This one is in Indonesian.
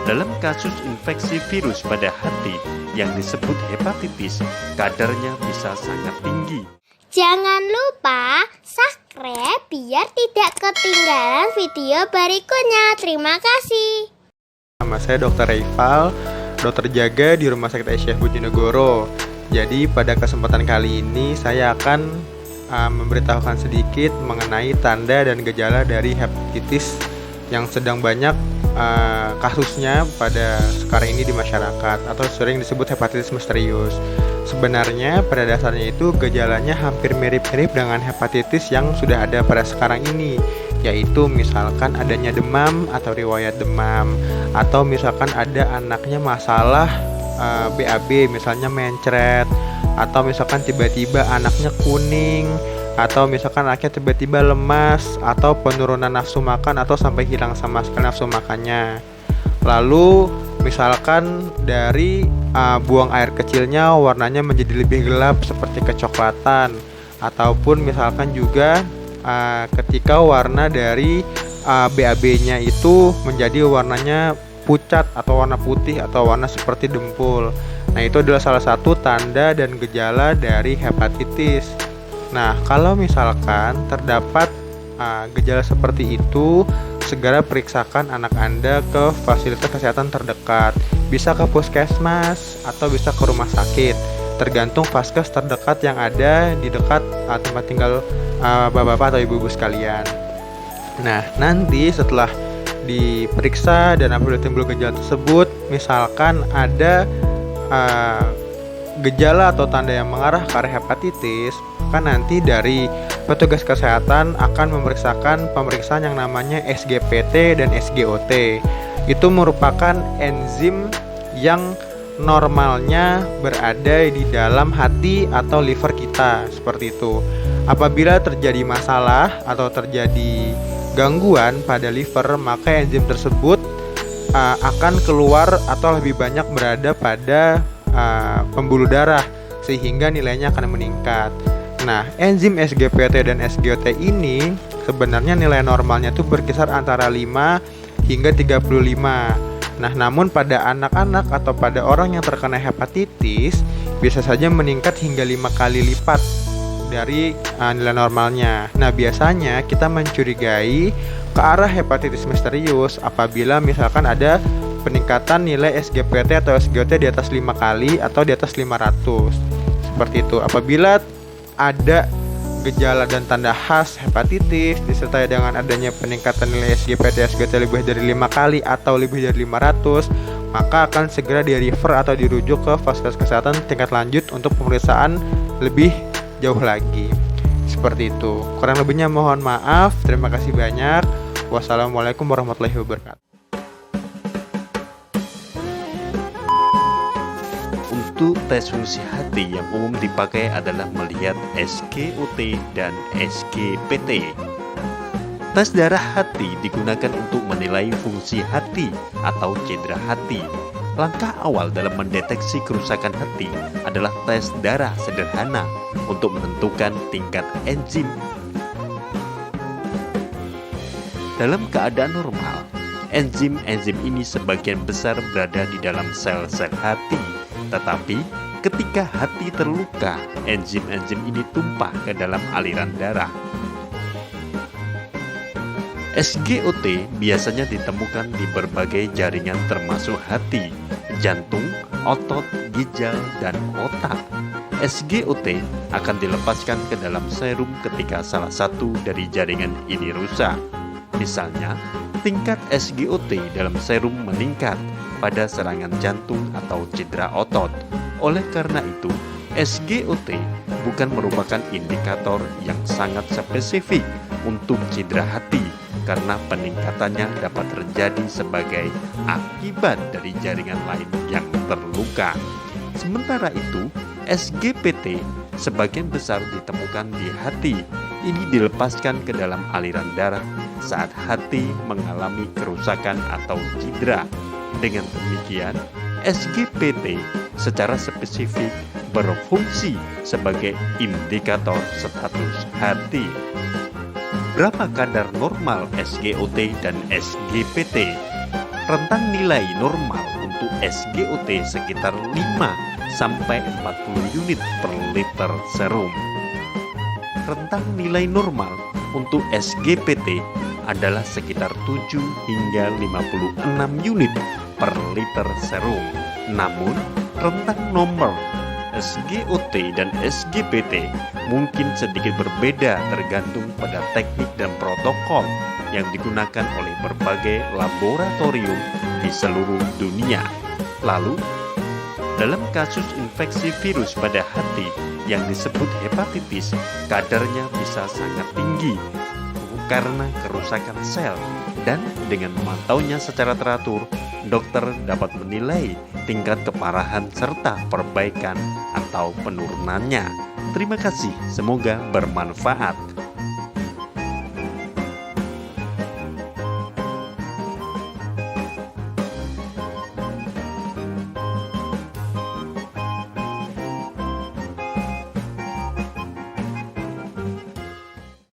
Dalam kasus infeksi virus pada hati yang disebut hepatitis, kadarnya bisa sangat tinggi. Jangan lupa subscribe biar tidak ketinggalan video berikutnya. Terima kasih. Nama saya Dr. Reifal, dokter jaga di Rumah Sakit Aisyah Bojonegoro. Jadi pada kesempatan kali ini saya akan memberitahukan sedikit mengenai tanda dan gejala dari hepatitis yang sedang banyak kasusnya pada sekarang ini di masyarakat atau sering disebut hepatitis misterius. Sebenarnya pada dasarnya itu gejalanya hampir mirip-mirip dengan hepatitis yang sudah ada pada sekarang ini, yaitu misalkan adanya demam atau riwayat demam, atau misalkan ada anaknya masalah BAB misalnya mencret, atau misalkan tiba-tiba anaknya kuning, atau misalkan anaknya tiba-tiba lemas, atau penurunan nafsu makan atau sampai hilang sama sekali nafsu makannya. Lalu misalkan dari buang air kecilnya warnanya menjadi lebih gelap seperti kecoklatan, ataupun misalkan juga ketika warna dari BAB-nya itu menjadi warnanya pucat atau warna putih atau warna seperti dempul. Nah, itu adalah salah satu tanda dan gejala dari hepatitis. Nah, kalau misalkan terdapat gejala seperti itu, segera periksakan anak Anda ke fasilitas kesehatan terdekat. Bisa ke puskesmas atau bisa ke rumah sakit, tergantung vaskes terdekat yang ada di dekat tempat tinggal bapak-bapak atau ibu-ibu sekalian. Nah, nanti setelah diperiksa dan apabila timbul gejala tersebut, misalkan ada gejala atau tanda yang mengarah ke arah hepatitis, maka nanti dari petugas kesehatan akan memeriksakan pemeriksaan yang namanya SGPT dan SGOT. Itu merupakan enzim yang normalnya berada di dalam hati atau liver kita, seperti itu. Apabila terjadi masalah atau terjadi gangguan pada liver, maka enzim tersebut akan keluar atau lebih banyak berada pada pembuluh darah sehingga nilainya akan meningkat. Nah, enzim SGPT dan SGOT ini sebenarnya nilai normalnya tuh berkisar antara 5 hingga 35. Nah, namun pada anak-anak atau pada orang yang terkena hepatitis bisa saja meningkat hingga 5 kali lipat dari nilai normalnya. Nah, biasanya kita mencurigai ke arah hepatitis misterius apabila misalkan ada peningkatan nilai SGPT atau SGOT di atas 5 kali atau di atas 500. Seperti itu. Apabila ada gejala dan tanda khas hepatitis disertai dengan adanya peningkatan nilai SGPT SGOT lebih dari 5 kali atau lebih dari 500, maka akan segera di-refer atau dirujuk ke fasilitas kesehatan tingkat lanjut untuk pemeriksaan lebih jauh lagi. Seperti itu. Kurang lebihnya mohon maaf. Terima kasih banyak. Wassalamualaikum warahmatullahi wabarakatuh. Untuk tes fungsi hati yang umum dipakai adalah melihat SGOT dan SGPT. Tes darah hati digunakan untuk menilai fungsi hati atau cedera hati. Langkah awal dalam mendeteksi kerusakan hati adalah tes darah sederhana untuk menentukan tingkat enzim. Dalam keadaan normal, enzim-enzim ini sebagian besar berada di dalam sel-sel hati. Tetapi ketika hati terluka, enzim-enzim ini tumpah ke dalam aliran darah. SGOT biasanya ditemukan di berbagai jaringan termasuk hati, jantung, otot, ginjal, dan otak. SGOT akan dilepaskan ke dalam serum ketika salah satu dari jaringan ini rusak. Misalnya, tingkat SGOT dalam serum meningkat pada serangan jantung atau cedera otot. Oleh karena itu, SGOT bukan merupakan indikator yang sangat spesifik untuk cedera hati karena peningkatannya dapat terjadi sebagai akibat dari jaringan lain yang terluka. Sementara itu, SGPT sebagian besar ditemukan di hati. Ini dilepaskan ke dalam aliran darah saat hati mengalami kerusakan atau cedera. Dengan demikian, SGPT secara spesifik berfungsi sebagai indikator status hati. Berapa kadar normal SGOT dan SGPT? Rentang nilai normal untuk SGOT sekitar 5-40 unit per liter serum. Rentang nilai normal untuk SGPT adalah sekitar 7 hingga 56 unit per liter serum. Namun, rentang nomor SGOT dan SGPT mungkin sedikit berbeda tergantung pada teknik dan protokol yang digunakan oleh berbagai laboratorium di seluruh dunia. Lalu, dalam kasus infeksi virus pada hati yang disebut hepatitis, kadarnya bisa sangat tinggi karena kerusakan sel, dan dengan memantaunya secara teratur, dokter dapat menilai tingkat keparahan serta perbaikan atau penurunannya. Terima kasih, semoga bermanfaat.